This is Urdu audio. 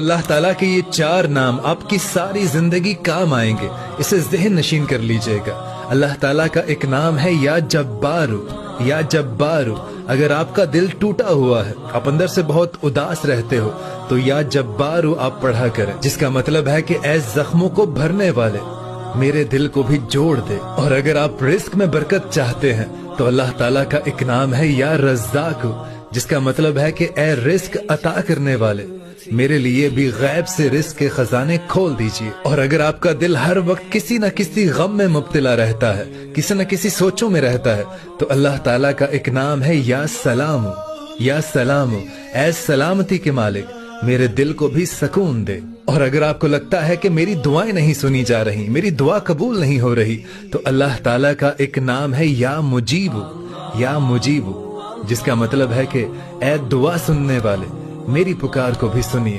اللہ تعالیٰ کے یہ 4 نام آپ کی ساری زندگی کام آئیں گے، اسے ذہن نشین کر لیجئے گا۔ اللہ تعالیٰ کا ایک نام ہے یا جبارو، یا جبارو۔ اگر آپ کا دل ٹوٹا ہوا ہے، آپ اندر سے بہت اداس رہتے ہو، تو یا جبارو آپ پڑھا کریں، جس کا مطلب ہے کہ اے زخموں کو بھرنے والے، میرے دل کو بھی جوڑ دے۔ اور اگر آپ رزق میں برکت چاہتے ہیں تو اللہ تعالیٰ کا ایک نام ہے یا رزاق، جس کا مطلب ہے کہ اے رزق عطا کرنے والے، میرے لیے بھی غیب سے رزق کے خزانے کھول دیجئے۔ اور اگر آپ کا دل ہر وقت کسی نہ کسی غم میں مبتلا رہتا ہے، کسی نہ کسی سوچوں میں رہتا ہے، تو اللہ تعالیٰ کا ایک نام ہے یا سلام، یا سلام، اے سلامتی کے مالک، میرے دل کو بھی سکون دے۔ اور اگر آپ کو لگتا ہے کہ میری دعائیں نہیں سنی جا رہی، میری دعا قبول نہیں ہو رہی، تو اللہ تعالیٰ کا ایک نام ہے یا مجیب، یا مجیب، جس کا مطلب ہے کہ اے دعا سننے والے، میری پکار کو بھی سنیے۔